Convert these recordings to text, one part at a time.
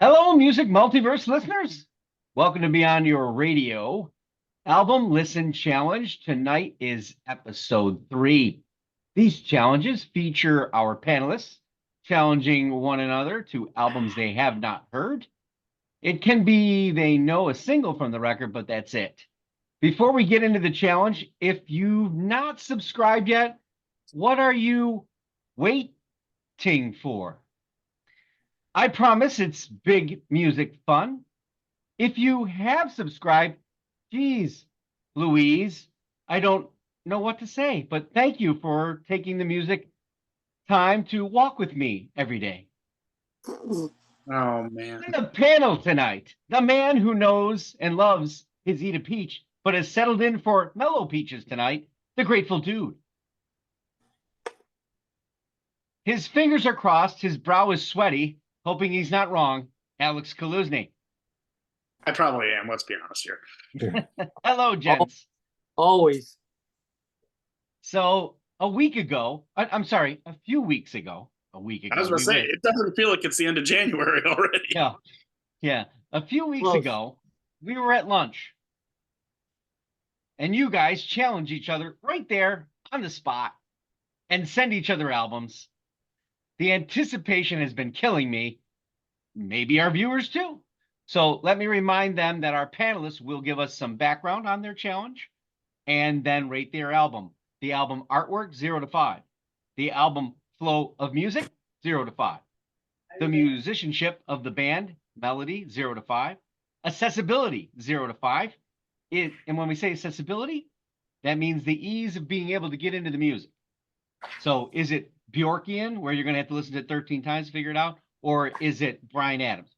Hello, Music Multiverse listeners. Welcome to Beyond Your Radio Album Listen Challenge. Tonight is episode 3. These challenges feature our panelists challenging one another to albums they have not heard. It can be they know a single from the record, but that's it. Before we get into the challenge, if you've not subscribed yet, what are you waiting for? I promise it's big music fun. If you have subscribed, geez, Louise, I don't know what to say, but thank you for taking the music time to walk with me every day. Oh, man. In the panel tonight, the man who knows and loves his Eat a Peach, but has settled in for mellow peaches tonight, the Grateful Dude. His fingers are crossed, his brow is sweaty, hoping he's not wrong, Alex Kaluzny. I probably am, let's be honest here. Hello, gents. Always. So a few weeks ago, I was going to say, it doesn't feel like it's the end of January already. Yeah. A few weeks ago, we were at lunch. And you guys challenge each other right there on the spot and send each other albums. The anticipation has been killing me. Maybe our viewers too. So let me remind them that our panelists will give us some background on their challenge and then rate their album. The album artwork, 0 to 5. The album flow of music, 0 to 5. The musicianship of the band, melody, 0 to 5. Accessibility, 0 to 5. And when we say accessibility, that means the ease of being able to get into the music. So is it Bjorkian, where you're going to have to listen to it 13 times to figure it out? Or is it Bryan Adams?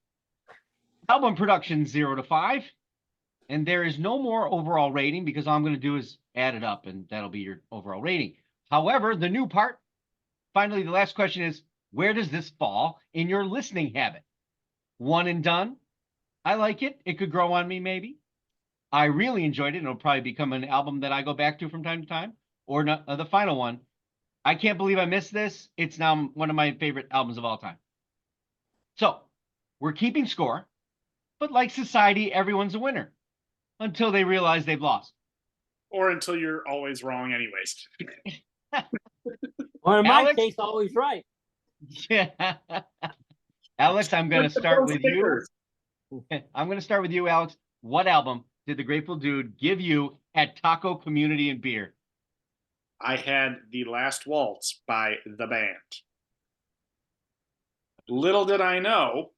Album production, 0 to 5. And there is no more overall rating because all I'm going to do is add it up and that'll be your overall rating. However, the new part, finally, the last question is, where does this fall in your listening habit? One and done. I like it. It could grow on me, maybe. I really enjoyed it. It'll probably become an album that I go back to from time to time. Or not, the final one. I can't believe I missed this. It's now one of my favorite albums of all time. So we're keeping score, but like society, everyone's a winner until they realize they've lost. Or until you're always wrong anyways. Or in my case, always right. Yeah. Alex, I'm going to start with you. I'm going to start with you, Alex. What album did the Grateful Dude give you at Taco Community and Beer? I had The Last Waltz by the band. Little did I know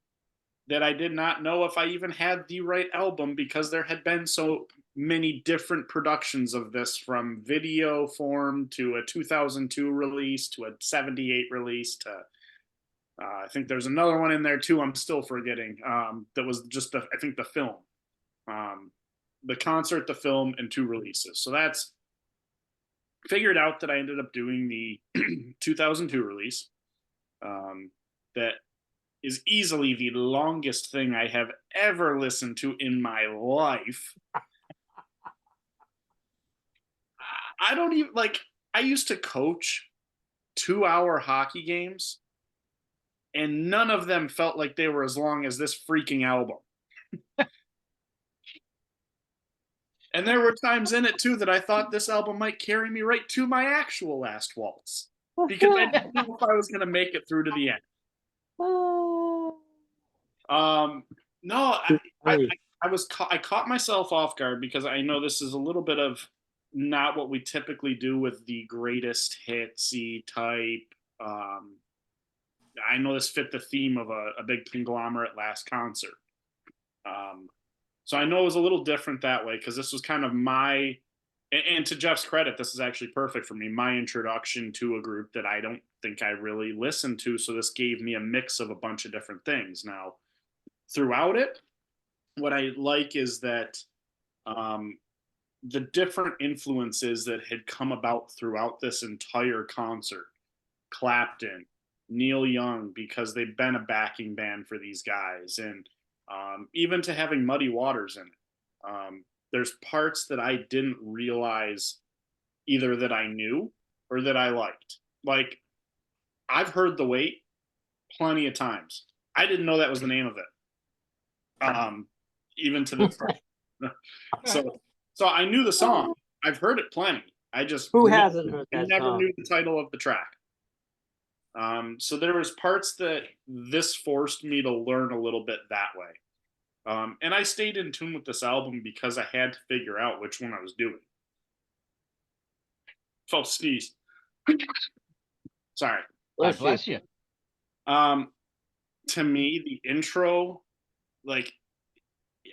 that I did not know if I even had the right album because there had been so many different productions of this, from video form to a 2002 release to a 78 release to I think there's another one in there too I'm still forgetting, that was just I think the film, the concert, the film, and 2 releases. So that's figured out that I ended up doing the 2002 release. That is easily the longest thing I have ever listened to in my life. I don't even, like, I used to coach 2-hour hockey games, and none of them felt like they were as long as this freaking album. And there were times in it, too, that I thought this album might carry me right to my actual Last Waltz, because I didn't know if I was going to make it through to the end. No, I caught myself off guard because I know this is a little bit of not what we typically do with the greatest hitsy type. I know this fit the theme of a big conglomerate last concert. So I know it was a little different that way because this was kind of my, and to Jeff's credit, this is actually perfect for me, my introduction to a group that I don't think I really listened to. So this gave me a mix of a bunch of different things. Now, throughout it, what I like is that the different influences that had come about throughout this entire concert, Clapton, Neil Young, because they've been a backing band for these guys, and even to having Muddy Waters in it. There's parts that I didn't realize either that I knew or that I liked. Like, I've heard The Wait plenty of times. I didn't know that was the name of it. Even to this. so so I knew the song. I've heard it plenty. I just Who hasn't heard I that never song? knew the title of the track. So there was parts that this forced me to learn a little bit that way. And I stayed in tune with this album because I had to figure out which one I was doing. False sneeze. Sorry. God Bless you. bless you. To me, the intro, like,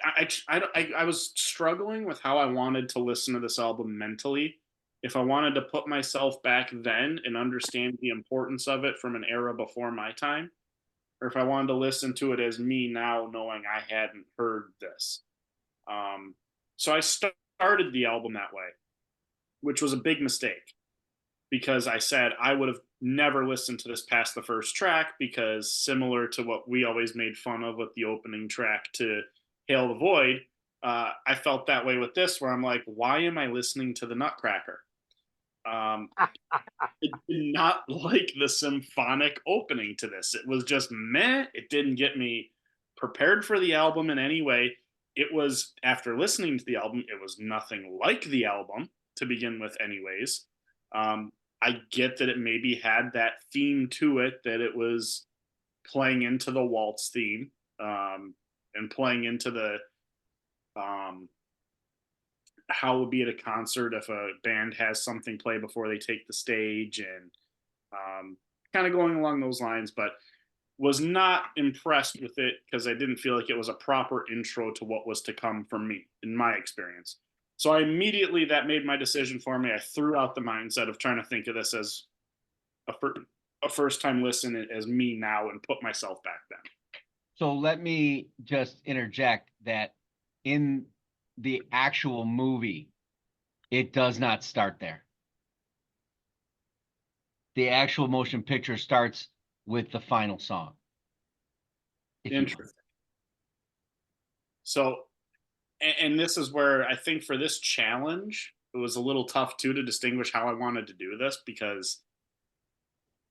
I was struggling with how I wanted to listen to this album mentally. If I wanted to put myself back then and understand the importance of it from an era before my time, or if I wanted to listen to it as me now, knowing I hadn't heard this. So I started the album that way, which was a big mistake because I said I would have never listened to this past the first track because, similar to what we always made fun of with the opening track to Hail the Void, I felt that way with this, where I'm like, why am I listening to the Nutcracker? I did not like the symphonic opening to this. It was just meh. It didn't get me prepared for the album in any way. It was, after listening to the album, it was nothing like the album to begin with, anyways. I get that it maybe had that theme to it, that it was playing into the waltz theme, and playing into the how it would be at a concert if a band has something play before they take the stage, and kind of going along those lines, but was not impressed with it because I didn't feel like it was a proper intro to what was to come from me, in my experience. So I immediately, that made my decision for me. I threw out the mindset of trying to think of this as a first time listen as me now and put myself back then. So let me just interject that in the actual movie, it does not start there. The actual motion picture starts with the final song. Interesting. So, and this is where I think for this challenge, it was a little tough too to distinguish how I wanted to do this, because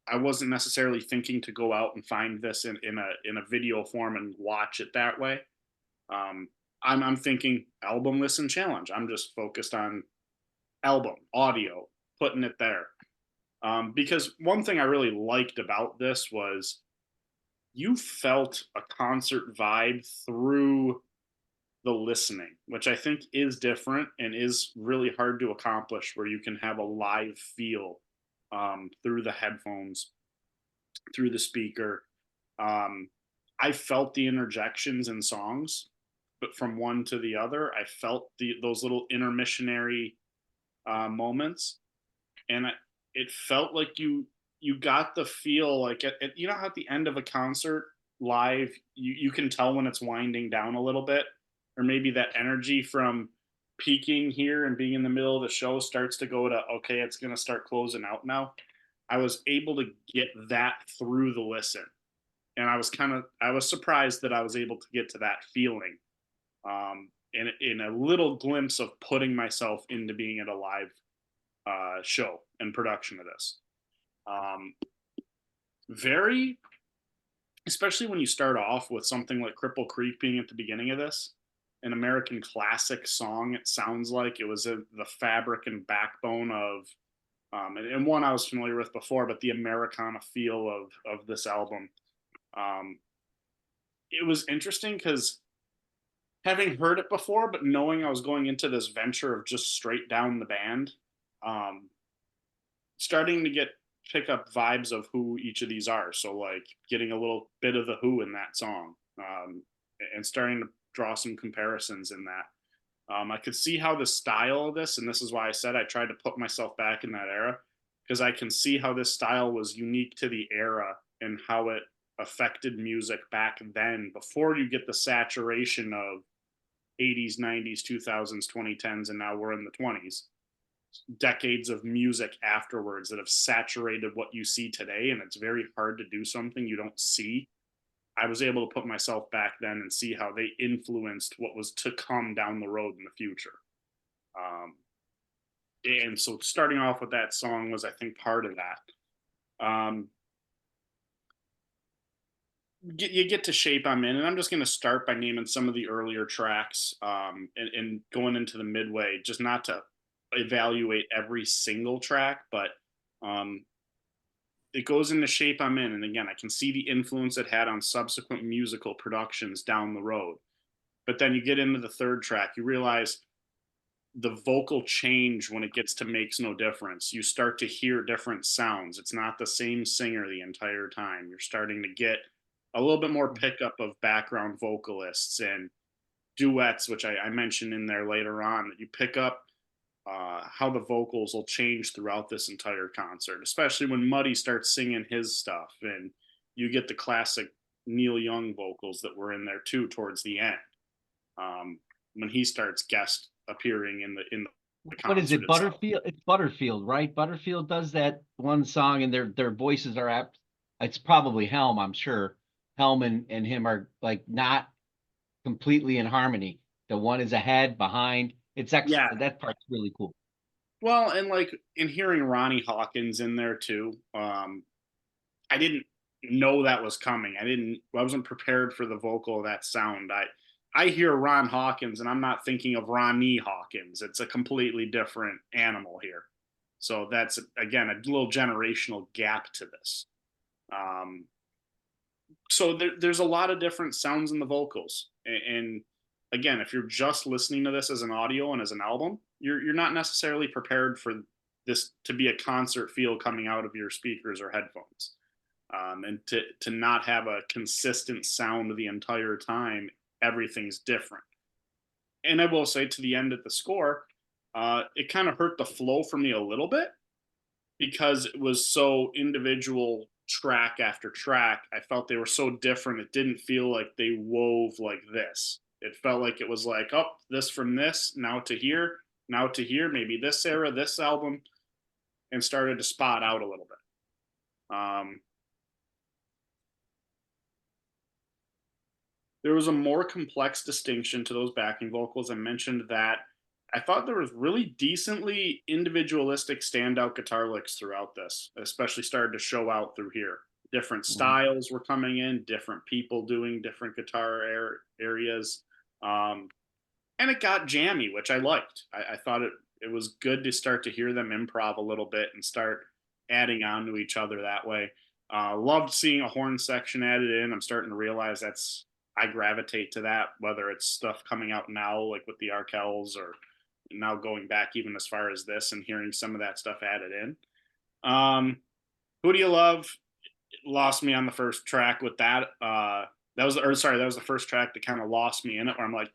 I wasn't necessarily thinking to go out and find this in a video form and watch it that way. I'm thinking album listen challenge. I'm just focused on album audio, putting it there. Because one thing I really liked about this was you felt a concert vibe through the listening, which I think is different and is really hard to accomplish, where you can have a live feel through the headphones, through the speaker. I felt the interjections in songs, but from one to the other, I felt those little intermissionary moments, and it felt like you got the feel like you know how at the end of a concert live you can tell when it's winding down a little bit, or maybe that energy from peaking here and being in the middle of the show starts to go to, okay, it's going to start closing out now. I was able to get that through the listen, and I was surprised that I was able to get to that feeling, in a little glimpse of putting myself into being at a live show and production of this. Very, especially when you start off with something like Cripple Creek being at the beginning of this, an American classic song. It sounds like it was the fabric and backbone of, and one I was familiar with before, but the Americana feel of this album. It was interesting because, having heard it before, but knowing I was going into this venture of just straight down the band, starting to pick up vibes of who each of these are. So, like, getting a little bit of the Who in that song, and starting to draw some comparisons in that. I could see how the style of this, and this is why I said I tried to put myself back in that era, because I can see how this style was unique to the era and how it affected music back then, before you get the saturation of 80s, 90s, 2000s, 2010s, and now we're in the 20s. Decades of music afterwards that have saturated what you see today, and it's very hard to do something you don't see. I was able to put myself back then and see how they influenced what was to come down the road in the future. And so starting off with that song was, I think, part of that. you get to Shape I'm In, and I'm just going to start by naming some of the earlier tracks, and going into the midway, just not to evaluate every single track, but um, it goes into Shape I'm In. And again, I can see the influence it had on subsequent musical productions down the road. But then you get into the third track, you realize the vocal change when it gets to Makes No Difference. You start to hear different sounds. It's not the same singer the entire time. You're starting to get a little bit more pickup of background vocalists and duets, which I mentioned in there later on, that you pick up how the vocals will change throughout this entire concert, especially when Muddy starts singing his stuff, and you get the classic Neil Young vocals that were in there too towards the end, when he starts guest appearing in the What is concert it? itself. Butterfield? It's Butterfield, right? Butterfield does that one song, and their voices are apt. It's probably Helm, I'm sure. Helm and him are like not completely in harmony. The one is ahead, behind. It's Yeah. that part's really cool. Well, and like in hearing Ronnie Hawkins in there too, I didn't know that was coming. I wasn't prepared for the vocal of that sound. I hear Ron Hawkins and I'm not thinking of Ronnie Hawkins. It's a completely different animal here. So that's again a little generational gap to this. Um, so there's a lot of different sounds in the vocals, and again, if you're just listening to this as an audio and as an album, you're not necessarily prepared for this to be a concert feel coming out of your speakers or headphones, and to not have a consistent sound the entire time. Everything's different. And I will say, to the end of the score, it kind of hurt the flow for me a little bit because it was so individual track after track. I felt they were so different. It didn't feel like they wove like this. It felt like it was like, oh, this from this, now to here, now to here, maybe this era, this album, and started to spot out a little bit. There was a more complex distinction to those backing vocals. I mentioned that. I thought there was really decently individualistic standout guitar licks throughout this, especially started to show out through here. Different Mhm. styles were coming in, different people doing different guitar areas. And it got jammy, which I liked. I thought it was good to start to hear them improv a little bit and start adding on to each other that way. Loved seeing a horn section added in. I'm starting to realize I gravitate to that, whether it's stuff coming out now, like with the Arkells, or now going back even as far as this and hearing some of that stuff added in. Who Do You Love? Lost me on the first track with that. That was the first track that kind of lost me in it, where I'm like,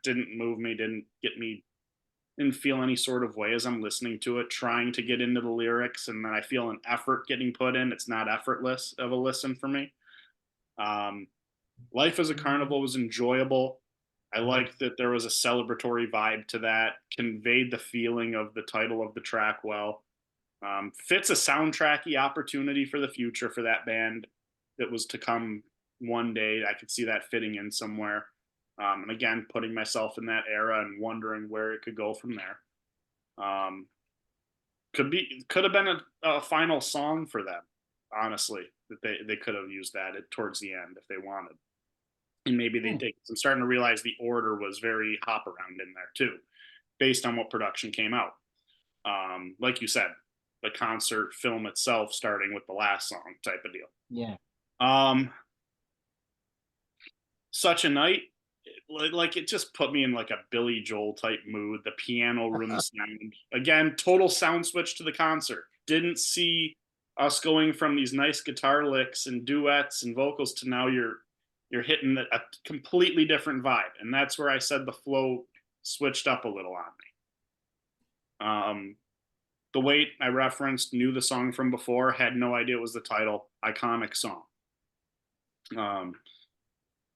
didn't move me, didn't feel any sort of way as I'm listening to it, trying to get into the lyrics, and then I feel an effort getting put in. It's not effortless of a listen for me. Life as a Carnival was enjoyable. I liked that there was a celebratory vibe to that, conveyed the feeling of the title of the track well. Fits a soundtracky opportunity for the future for that band that was to come one day. I could see that fitting in somewhere. And again, putting myself in that era and wondering where it could go from there. Could have been a final song for them, honestly, that they could have used that towards the end if they wanted. And maybe they did. I'm starting to realize the order was very hop around in there too, based on what production came out. Like you said, the concert film itself starting with the last song type of deal. Yeah. Such a Night, like it just put me in like a Billy Joel type mood. The piano room sound, again, total sound switch to the concert. Didn't see us going from these nice guitar licks and duets and vocals to now you're hitting a completely different vibe, and that's where I said the flow switched up a little on me. The Wait, I referenced, knew the song from before, had no idea it was the title. Iconic song.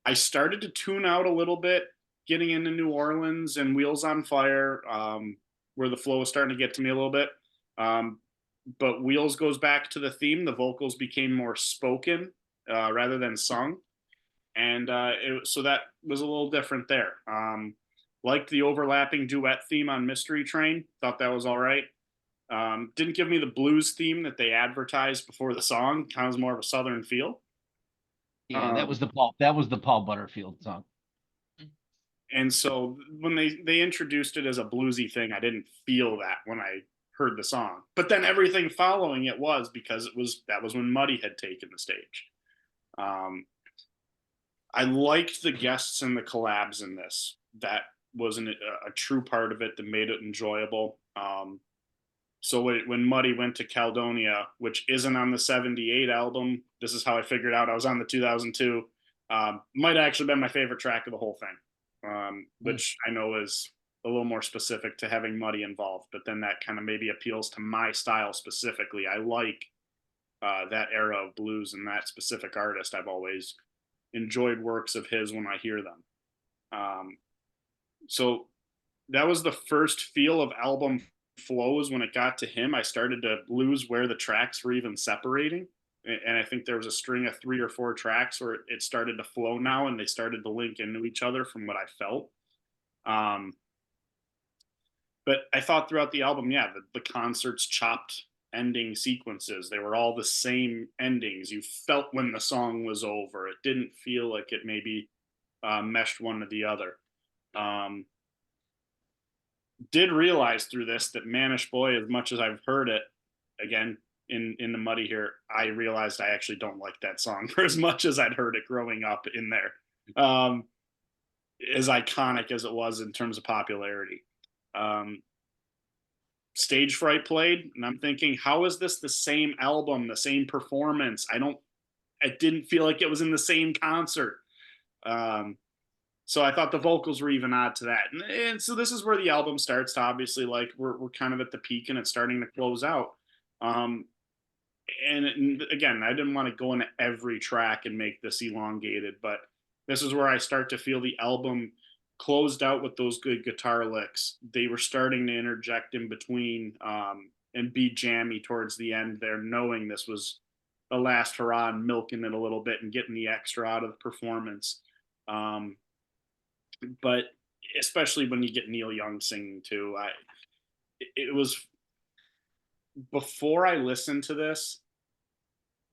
I started to tune out a little bit, getting into New Orleans and Wheels on Fire, where the flow was starting to get to me a little bit. But Wheels goes back to the theme. The vocals became more spoken rather than sung. And so that was a little different there. Liked the overlapping duet theme on Mystery Train. Thought that was all right. Didn't give me the blues theme that they advertised before the song. Kind of was more of a southern feel. Yeah, that was the Paul Butterfield song. And so when they introduced it as a bluesy thing, I didn't feel that when I heard the song. But then everything following it was, because that was when Muddy had taken the stage. I liked the guests and the collabs in this. That wasn't a true part of it that made it enjoyable. So when Muddy went to Caledonia, which isn't on the '78 album, this is how I figured out I was on the 2002. Might have actually been my favorite track of the whole thing, which I know is a little more specific to having Muddy involved, but then that kind of maybe appeals to my style specifically. I like that era of blues and that specific artist. I've always enjoyed works of his when I hear them. So that was the first feel of album flows. When it got to him, I started to lose where the tracks were even separating. And I think there was a string of 3 or 4 tracks where it started to flow now, and they started to link into each other from what I felt. But I thought throughout the album, yeah, the concerts chopped ending sequences. They were all the same endings. You felt when the song was over. It didn't feel like it maybe meshed one to the other. Did realize through this that Manish Boy, as much as I've heard it, again, in the Muddy here, I realized I actually don't like that song for as much as I'd heard it growing up in there. As iconic as it was in terms of popularity. Stage Fright played, and I'm thinking, how is this the same album, the same performance? I didn't feel like it was in the same concert. So I thought the vocals were even odd to that. And so this is where the album starts to obviously, like, we're kind of at the peak and it's starting to close out. And again, I didn't want to go into every track and make this elongated, but this is where I start to feel the album closed out with those good guitar licks. They were starting to interject in between and be jammy towards the end there, knowing this was the last hurrah and milking it a little bit and getting the extra out of the performance. But especially when you get Neil Young singing too, it was before I listened to this.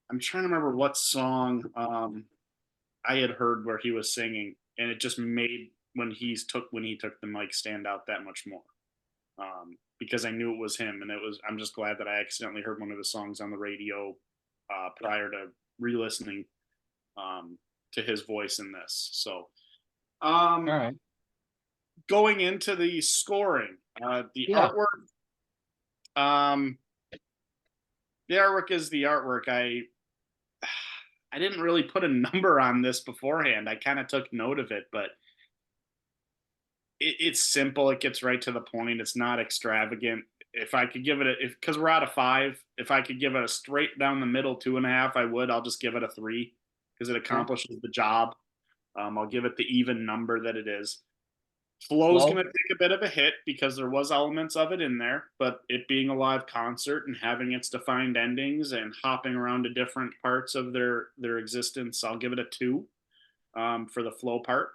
I'm trying to remember what song I had heard where he was singing, and it just made when he took the mic stand out that much more, because I knew it was him, and I'm just glad that I accidentally heard one of the songs on the radio prior to re-listening to his voice in this. So, All right. Going into the scoring, the artwork, the artwork is the artwork. I didn't really put a number on this beforehand. I kind of took note of it, but it's simple. It gets right to the point. It's not extravagant. If I could give it because we're out of 5, if I could give it a straight down the middle 2.5, I would. I'll just give it a 3 because it accomplishes the job. I'll give it the even number that it is. Flow's going to take a bit of a hit because there was elements of it in there, but it being a live concert and having its defined endings and hopping around to different parts of their existence, I'll give it a 2 for the flow part.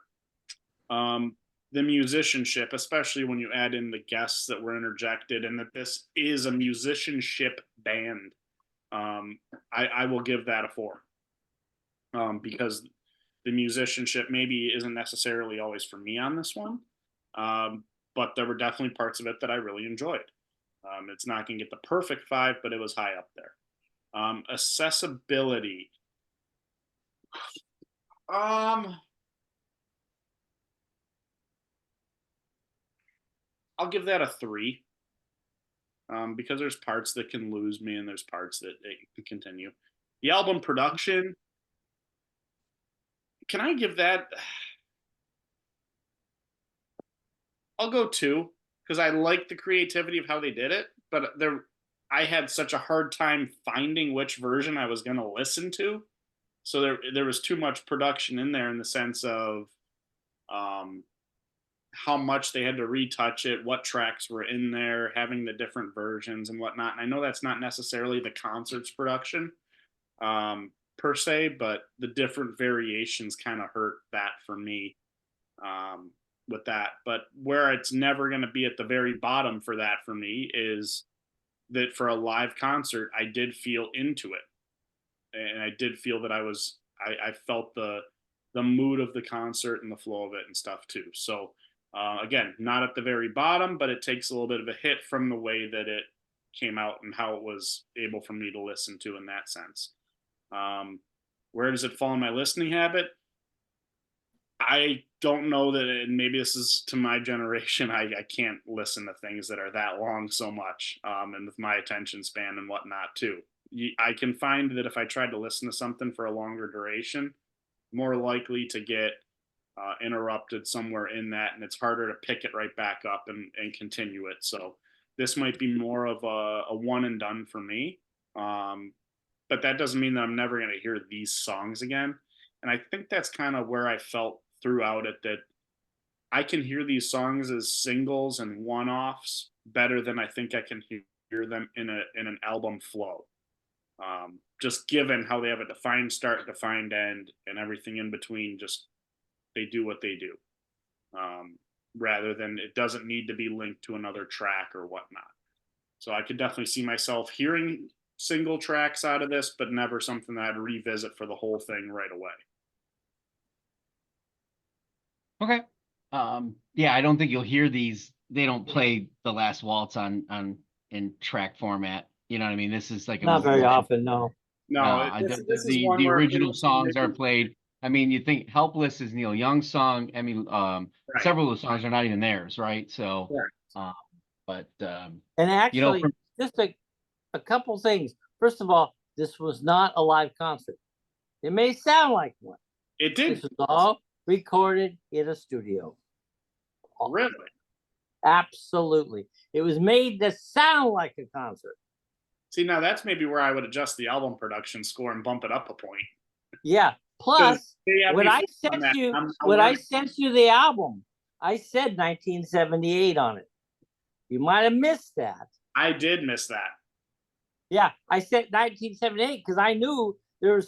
The musicianship, especially when you add in the guests that were interjected and that this is a musicianship band, I will give that a 4 because the musicianship maybe isn't necessarily always for me on this one. But there were definitely parts of it that I really enjoyed. It's not going to get the perfect 5, but it was high up there. Accessibility. I'll give that a 3. Because there's parts that can lose me and there's parts that it can continue. The album production. Can I give that? I'll go 2 because I like the creativity of how they did it, but I had such a hard time finding which version I was going to listen to. So there was too much production in there in the sense of how much they had to retouch it, what tracks were in there, having the different versions and whatnot. And I know that's not necessarily the concert's production per se, but the different variations kind of hurt that for me. With that, but where it's never going to be at the very bottom for that for me is that for a live concert I did feel into it, and I did feel that I was I felt the mood of the concert and the flow of it and stuff too. So again, not at the very bottom, but it takes a little bit of a hit from the way that it came out and how it was able for me to listen to in that sense. Where does it fall in my listening habit? I don't know that, and maybe this is to my generation. I can't listen to things that are that long so much, and with my attention span and whatnot too. I can find that if I tried to listen to something for a longer duration, more likely to get interrupted somewhere in that, and it's harder to pick it right back up and continue it. So this might be more of a one and done for me. But that doesn't mean that I'm never going to hear these songs again. And I think that's kind of where I felt throughout it, that I can hear these songs as singles and one-offs better than I think I can hear them in an album flow. Just given how they have a defined start, defined end, and everything in between, just they do what they do. Rather than it doesn't need to be linked to another track or whatnot. So I could definitely see myself hearing single tracks out of this, but never something that I'd revisit for the whole thing right away. Okay. Yeah, I don't think you'll hear these. They don't play the Last Waltz in track format. You know what I mean? This is like a Not very motion. often, no. No, this is one the where original songs are played. I mean, you think "Helpless" is Neil Young's song. I mean, right. several of the songs are not even theirs, right? So, Right. but And actually, from- just a couple things. First of all, this was not a live concert. It may sound like one. It did. This was all recorded in a studio. Really? Absolutely. It was made to sound like a concert. See, now that's maybe where I would adjust the album production score and bump it up a point. Yeah. Plus, when I on sent that, you I'm when I learning. sent you the album, I said 1978 on it. You might have missed that. I did miss that. Yeah, I said 1978 because I knew there were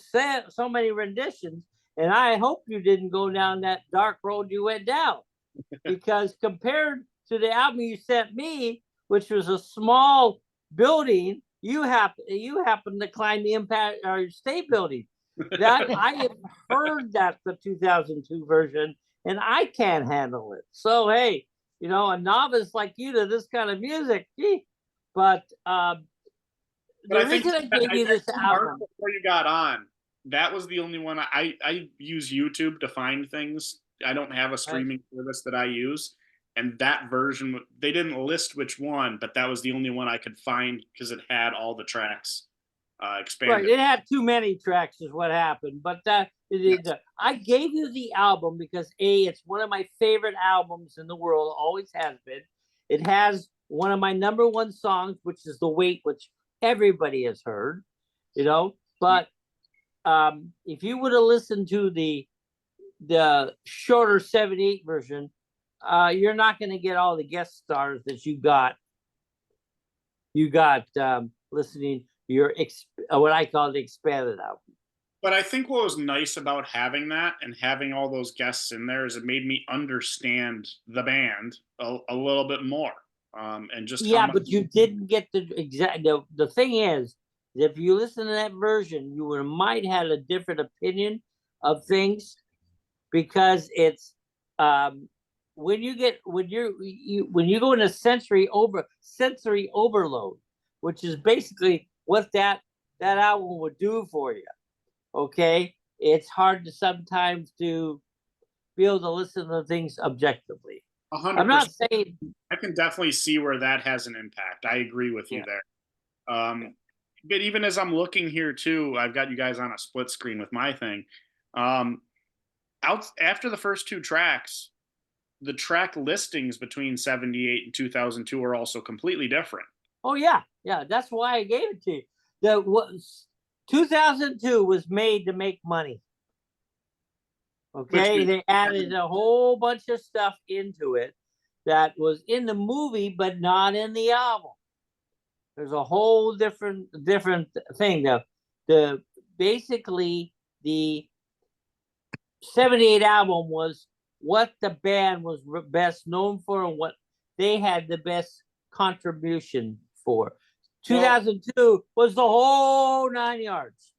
so many renditions, and I hope you didn't go down that dark road you went down. Because compared to the album you sent me, which was a small building, you happen to climb the Empire State Building. That I have heard that the 2002 version, and I can't handle it. So hey, you know, a novice like you to this kind of music, gee. But the reason I gave you this album before you got on, that was the only one I use YouTube to find things. I don't have a streaming service that I use, and that version they didn't list which one, but that was the only one I could find because it had all the tracks expanded. Right, it had too many tracks is what happened, but I gave you the album because it's one of my favorite albums in the world, always has been. It has one of my number one songs, which is "The Weight," which everybody has heard, you know. But if you would have listened to the shorter 78 version, you're not going to get all the guest stars that you got listening your what I call the expanded album. But I think what was nice about having that and having all those guests in there is it made me understand the band a little bit more. And just but you didn't get the exact. The thing is, if you listen to that version, you might have a different opinion of things because it's when you go into sensory overload, which is basically what that album would do for you. Okay, it's hard to sometimes to be able to listen to things objectively. 100%. I'm not saying I can definitely see where that has an impact. I agree with you there. But even as I'm looking here too, I've got you guys on a split screen with my thing. After the first two tracks, the track listings between 78 and 2002 are also completely different. Oh yeah, that's why I gave it to you. 2002 was made to make money. Okay, they added a whole bunch of stuff into it that was in the movie, but not in the album. There's a whole different thing. Basically the 78 album was what the band was best known for and what they had the best contribution for. 2002 was the whole 9 yards.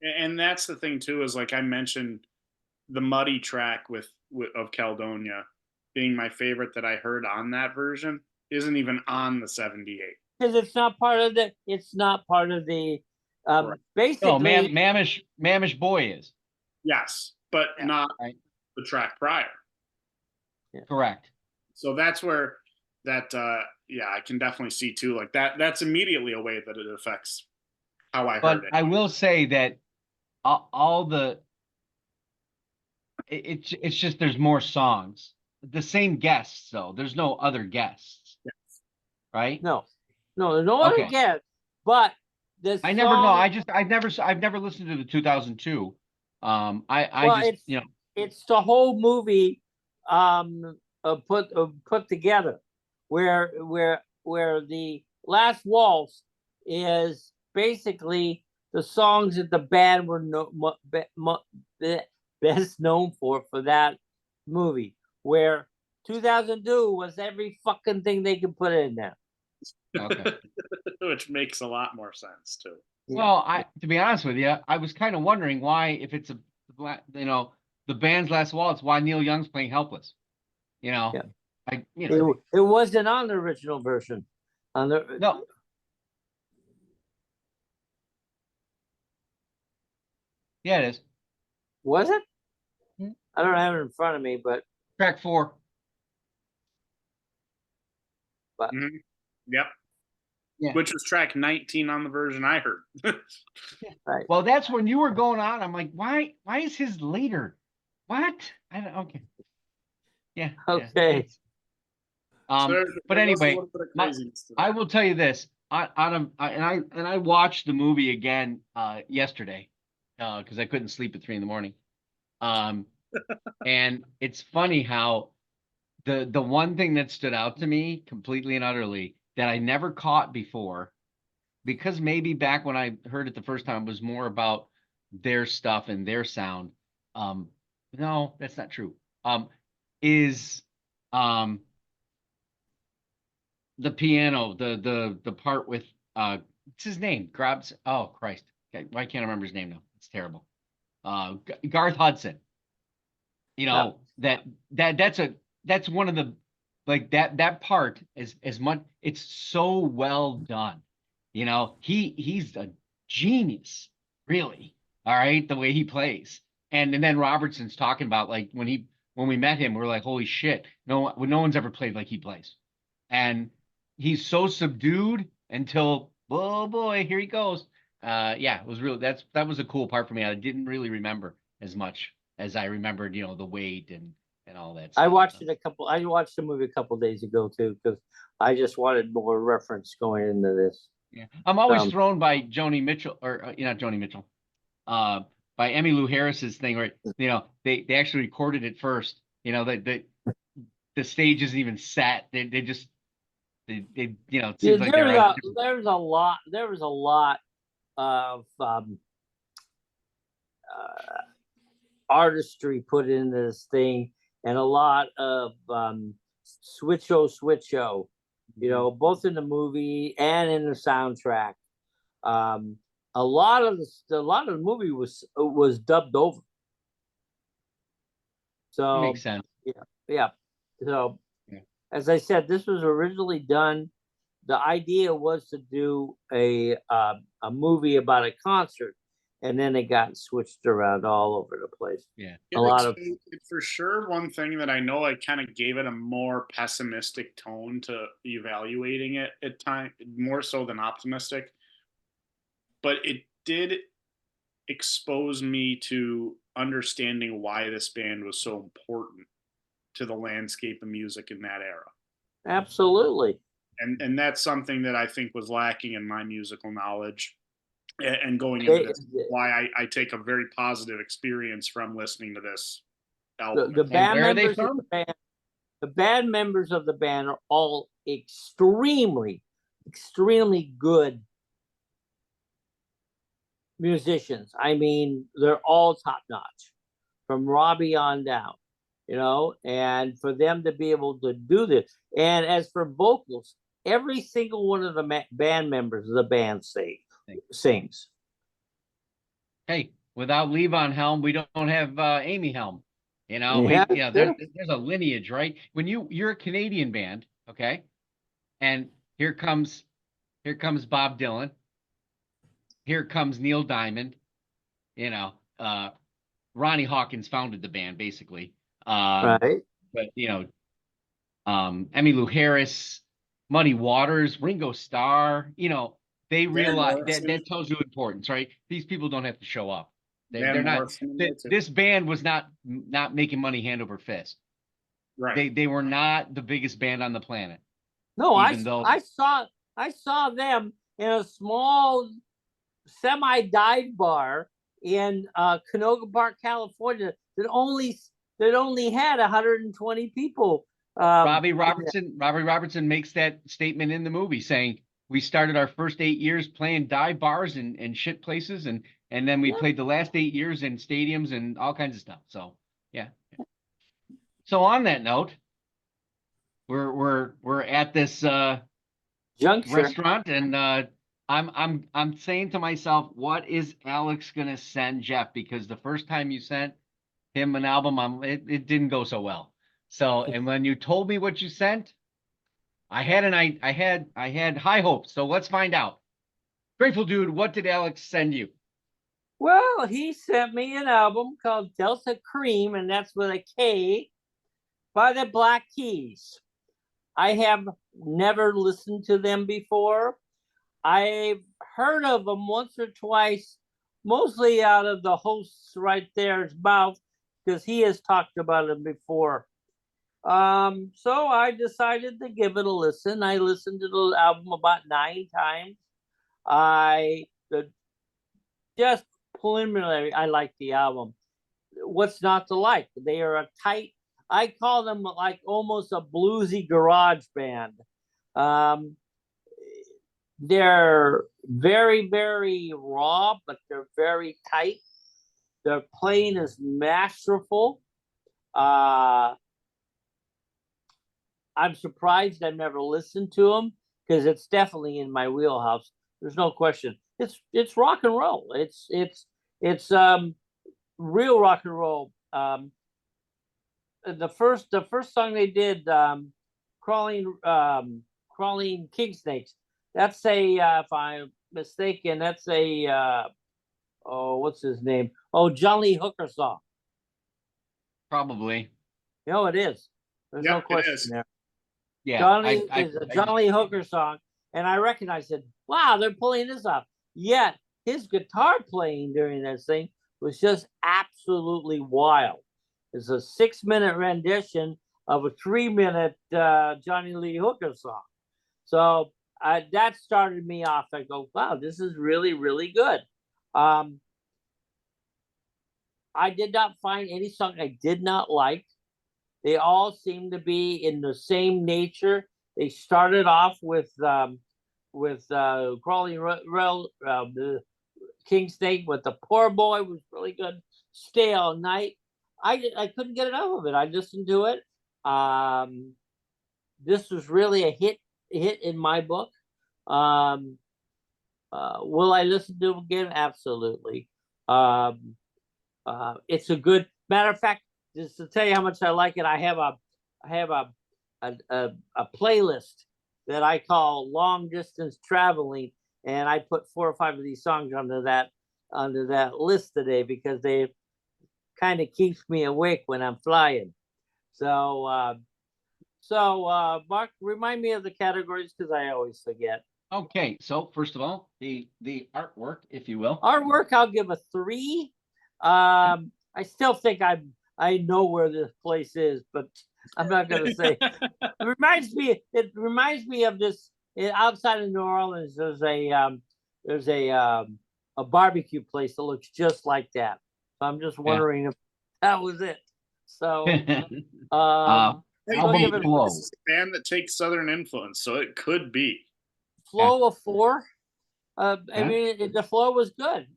And that's the thing too, is like I mentioned, the Muddy track of Caledonia being my favorite that I heard on that version isn't even on the 78. Because it's not part of the. It's not part of the. Correct. Basically, No, Mamish Boy is Yes, but Yeah. not Right. the track prior. correct. So that's where that yeah, I can definitely see too, like that's immediately a way that it affects how I But heard it. I will say that all the it's just there's more songs. The same guests though. There's no other guests, right? no, there's no other Okay. guess. But the I never know. song- I've never listened to the 2002. I Well, just it's it's the whole movie put together, where the Last Waltz is basically the songs that the band were best known for that movie. Where 2002 was every fucking thing they could put in there. okay. Which makes a lot more sense too. Well, to be honest with you, I was kind of wondering why, if it's the band's Last Waltz, why Neil Young's playing Helpless. Yeah. It It wasn't on the original version. On the no. Yeah, it is. Was it? Hmm. I don't have it in front of me, but Track 4. Yep. Yeah. Which was track 19 on the version I heard. right. Well, that's when you were going on. I'm like, why is his later? What? Okay. Yeah. Okay. But anyway, I I will tell you this. I watched the movie again yesterday because I couldn't sleep at 3 a.m. And it's funny how the one thing that stood out to me completely and utterly that I never caught before, because maybe back when I heard it the first time it was more about their stuff and their sound. No, that's not true. Is the piano, the part with what's his name? Grabs. Oh Christ. Okay, why can't I remember his name now? It's terrible. Garth Hudson. That's one of the, like, that part is as much, it's so well done. He's a genius, really. All right, the way he plays. And then Robertson's talking about, like, when we met him, we're like, holy shit, no one's ever played like he plays. And he's so subdued until, oh boy, here he goes. Yeah, it was really, that was a cool part for me. I didn't really remember as much as I remembered, the weight and all that stuff. I watched the movie a couple days ago too, because I just wanted more reference going into this. Yeah, I'm always thrown by Joni Mitchell, or not Joni Mitchell, by Emmylou Harris's thing, where they actually recorded it first. The stage isn't even set. They just it seems like there was a lot of artistry put into this thing, and a lot of switcho, both in the movie and in the soundtrack. A lot of the movie was dubbed over. So makes sense. Yeah. So, as I said, this was originally done. The idea was to do a movie about a concert, and then it got switched around all over the place. Yeah, for sure. One thing that I know, I kind of gave it a more pessimistic tone to evaluating it at time, more so than optimistic. But it did expose me to understanding why this band was so important to the landscape of music in that era. Absolutely. And that's something that I think was lacking in my musical knowledge. And going into this, why I take a very positive experience from listening to this album. The band members of the band are all extremely, extremely good musicians. I mean, they're all top notch, from Robbie on down. And for them to be able to do this. And as for vocals, every single one of the band members of the band sings. Hey, without Levon Helm, we don't have Amy Helm. You know, Yeah, there's a lineage, right? When you're a Canadian band, okay, and here comes Bob Dylan, here comes Neil Diamond, you know, Ronnie Hawkins founded the band basically. right. But Emmylou Harris, Muddy Waters, Ringo Starr, they Van realize that Morrison. that tells you importance, right? These people don't have to show up. Van They're not. Morrison in there too. This band was not making money hand over fist. Right. They were not the biggest band on the planet, No, even though I saw them in a small semi dive bar in Canoga Park, California that only had 120 people. Robbie Robertson makes that statement in the movie saying we started our first 8 years playing dive bars and shit places and then we Yeah. played the last 8 years in stadiums and all kinds of stuff. So yeah. So on that note, we're at this Juncture. restaurant and I'm saying to myself, what is Alex gonna send Jeff? Because the first time you sent him an album, it didn't go so well. So, and when you told me what you sent, I had high hopes. So let's find out. Grateful Dude, what did Alex send you? Well, he sent me an album called Delta Kream, and that's with a K, by the Black Keys. I have never listened to them before. I've heard of them once or twice, mostly out of the host's right there's mouth, because he has talked about them before. So I decided to give it a listen. I listened to the album about 9 times. Just preliminary, I like the album. What's not to like? They are a tight, I call them like almost a bluesy garage band. They're very, very raw, but they're very tight. Their playing is masterful. I'm surprised I've never listened to them because it's definitely in my wheelhouse. There's no question. It's rock and roll. It's real rock and roll. The first song they did, crawling king snakes. That's if I'm mistaken, that's what's his name? Oh, John Lee Hooker song. Probably. It is. There's no Yep, it question is. there. Yeah. Johnny is a John Lee Hooker song, and I recognized it. Wow, they're pulling this off. Yet his guitar playing during this thing was just absolutely wild. It's a 6-minute rendition of a 3-minute Johnny Lee Hooker song. So that started me off. I go, wow, this is really, really good. I did not find any song I did not like. They all seem to be in the same nature. They started off with Crawling the King Snake with The Poor Boy was really good. Stay All Night. I couldn't get enough of it. I listened to it. This was really a hit in my book. Will I listen to it again? Absolutely. It's a good matter of fact. Just to tell you how much I like it, I have a playlist that I call Long Distance Traveling, and I put 4 or 5 of these songs under that list today because they kind of keeps me awake when I'm flying. So Mark, remind me of the categories because I always forget. Okay, so first of all, the artwork, if you will. Artwork, I'll give a 3. I still think I know where this place is, but I'm not going to say. It reminds me of this outside of New Orleans. There's a barbecue place that looks just like that. So I'm just wondering if that was it. So Album give it Flow. This is a band that takes Southern influence, so it could be. Flow of 4. I mean, the flow was good.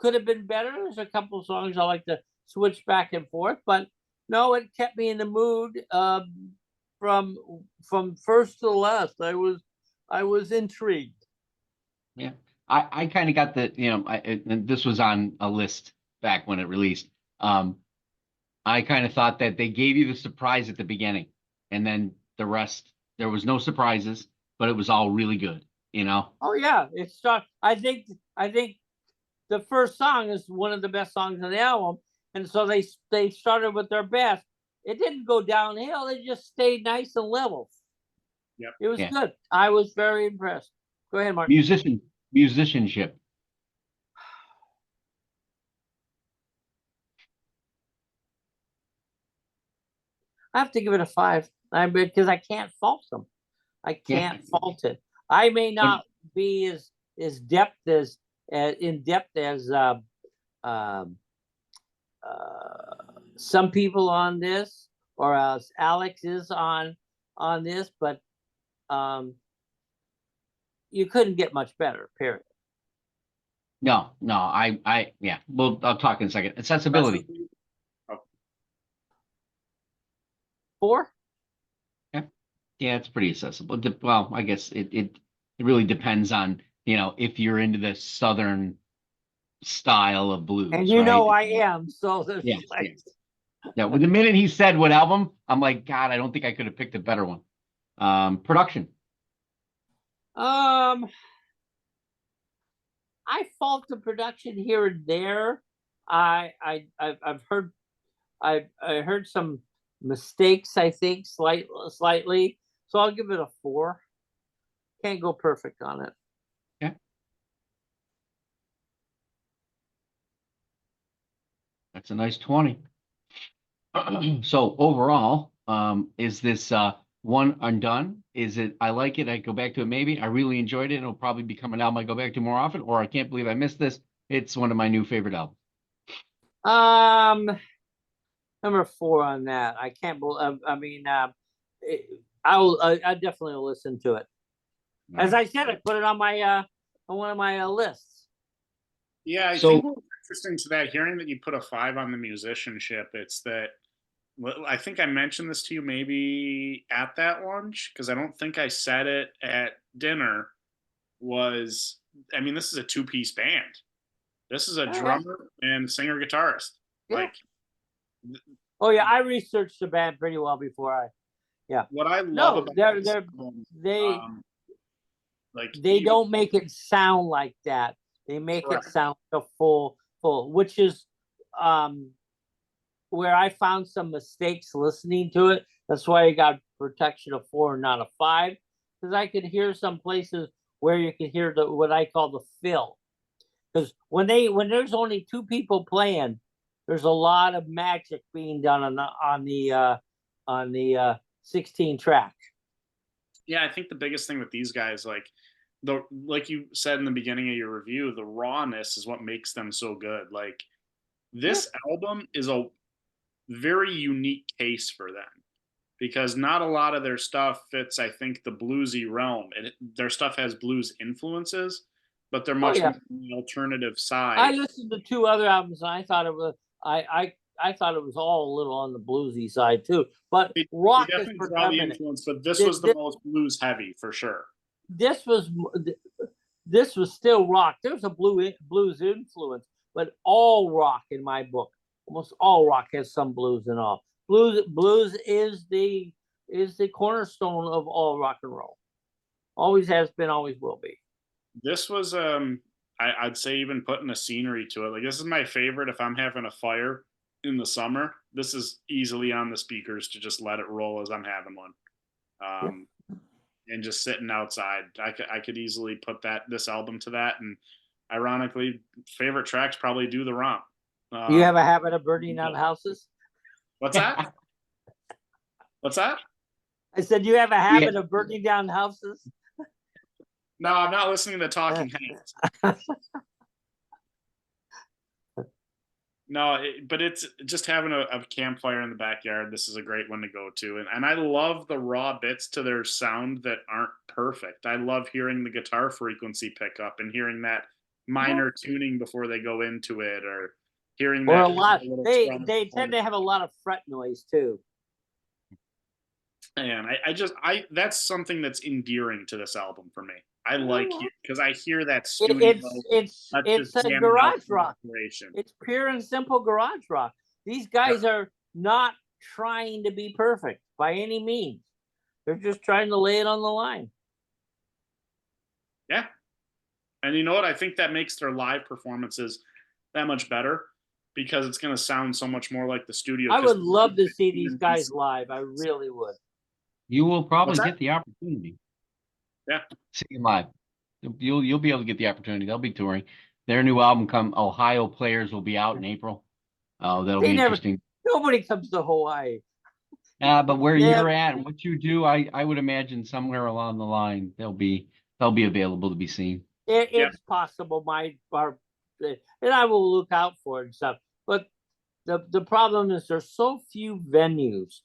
Could have been better. There's a couple of songs I like to switch back and forth, but no, it kept me in the mood from first to last. I was intrigued. Yeah, I kind of got the, and this was on a list back when it released. I kind of thought that they gave you the surprise at the beginning, and then the rest, there was no surprises, but it was all really good, Oh yeah, I think the first song is one of the best songs on the album, and so they started with their best. It didn't go downhill; it just stayed nice and level. Yep. It was Yeah. good. I was very impressed. Go ahead, Mark. Musicianship. I have to give it a 5. Because I can't fault them. I Yeah. can't fault it. I may not be as in depth as some people on this, or as Alex is on this, but you couldn't get much better. Period. No, yeah. Well, I'll talk in a second. Accessibility. 4. Yeah, it's pretty accessible. Well, I guess it really depends on, if you're into the Southern style of blues, And you right? know I am. So there's Yeah. Yeah. Well, the minute he said what album, I'm like, God, I don't think I could have picked a better one. Production. I fault the production here and there. I've heard some mistakes, I think, slightly. So I'll give it a 4. Can't go perfect on it. Yeah. That's a nice 20. So overall, is this one undone? Is it, I like it, I go back to it maybe. I really enjoyed it. It'll probably become an album I go back to more often, or I can't believe I missed this. It's one of my new favorite albums. Number 4 on that. I can't believe. I definitely will listen to it. As I said, I put it on my on one of my lists. Yeah, I think what's interesting to that, hearing that you put a 5 on the musicianship, it's that I think I mentioned this to you maybe at that lunch, because I don't think I said it at dinner. This is a 2-piece band. This is a drummer and singer guitarist. Yeah. Like, oh yeah, I researched the band pretty well before I. Yeah. What I love about they don't make it sound like that. They make it sound a full, which is where I found some mistakes listening to it. That's why I got protection of 4 and not a 5, because I could hear some places where you could hear what I call the fill. Because when there's only 2 people playing, there's a lot of magic being done on the 16 track. Yeah, I think the biggest thing with these guys, like you said in the beginning of your review, the rawness is what makes them so good. Like, this album is a very unique case for them, because not a lot of their stuff fits, I think, the bluesy realm. Their stuff has blues influences, but they're much more on the alternative side. I listened to 2 other albums, and I thought it was I thought it was all a little on the bluesy side too. But rock is predominant. Influence, but this was the most blues heavy for sure. This was still rock. There's a blues influence, but all rock in my book, almost all rock has some blues and all. Blues is the cornerstone of all rock and roll. Always has been, always will be. This was I'd say even putting a scenery to it. Like, this is my favorite if I'm having a fire in the summer. This is easily on the speakers to just let it roll as I'm having one. And just sitting outside. I could easily put this album to that. And ironically, favorite tracks probably Do the Romp. You have a habit of burning down houses? What's that? What's that? I said, you have a habit of burning down houses? No, I'm not listening to Talking Heads. No, but it's just having a campfire in the backyard. This is a great one to go to. And I love the raw bits to their sound that aren't perfect. I love hearing the guitar frequency pick up and hearing that minor tuning before they go into it, or hearing that. Or a lot. They tend to have a lot of fret noise too. And I that's something that's endearing to this album for me. I like it because I hear that It- studio. it's Let's it's just a jam it out garage for rock. operation. It's pure and simple garage rock. These guys are not trying to be perfect by any means. They're just trying to lay it on the line. Yeah. And you know what? I think that makes their live performances that much better because it's going to sound so much more like the studio. I 'cause would love to see these even guys these- live. I really would. You will probably What's that? get the opportunity. Yeah. See them live. You'll be able to get the opportunity. They'll be touring. Their new album Ohio Players will be out in April. Oh, that'll be interesting. Nobody comes to Hawaii. But where Yeah. you're at and what you do, I would imagine somewhere along the line they'll be available to be seen. It's possible and I will look out for it and stuff. But the problem is there's so few venues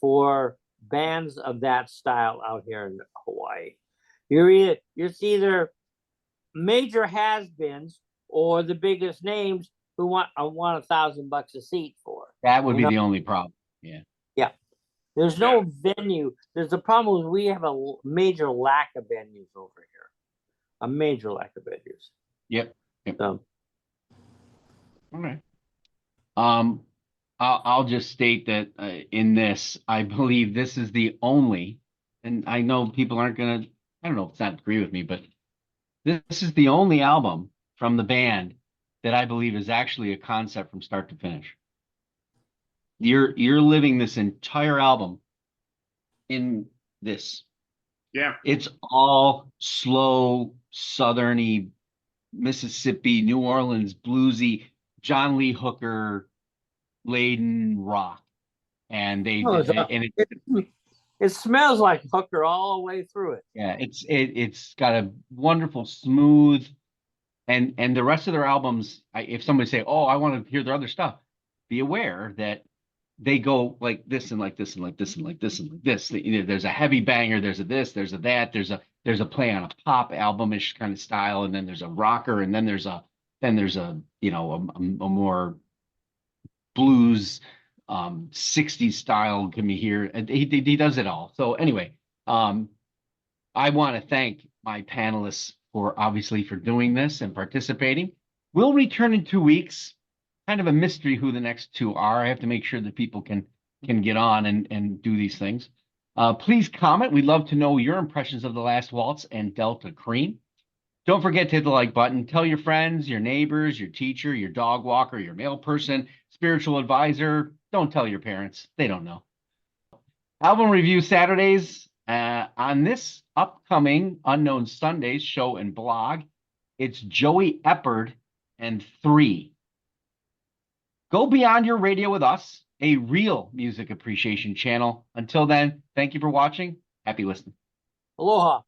for bands of that style out here in Hawaii. It's either major has-beens or the biggest names who want $1,000 a seat for. That would be the only problem. Yeah. Yeah. There's no venue. There's a problem with we have a major lack of venues over here. A major lack of venues. Yep. So, All right. I'll just state that in this, I believe this is the only, and I know people aren't gonna, I don't know if it's not agree with me, but this is the only album from the band that I believe is actually a concept from start to finish. You're living this entire album in this. Yeah. It's all slow, southerny, Mississippi, New Orleans, bluesy, John Lee Hooker laden rock. And it smells like Hooker all the way through it. Yeah, it's got a wonderful smooth, and the rest of their albums, if somebody say, oh, I want to hear their other stuff, be aware that they go like this and like this and like this and like this and like this. There's a heavy banger, there's a this, there's a that, there's a play on a pop albumish kind of style, and then there's a rocker, and then there's a a more blues 60s style can be here. And he does it all. So anyway, I want to thank my panelists for doing this and participating. We'll return in 2 weeks. Kind of a mystery who the next two are. I have to make sure that people can get on and do these things. Please comment. We'd love to know your impressions of The Last Waltz and Delta Kream. Don't forget to hit the like button. Tell your friends, your neighbors, your teacher, your dog walker, your mail person, spiritual advisor. Don't tell your parents. They don't know. Album review Saturdays on this upcoming Unknown Sundays show and blog. It's Joey Eppard and 3. Go beyond your radio with us, a real music appreciation channel. Until then, thank you for watching. Happy listening. Aloha.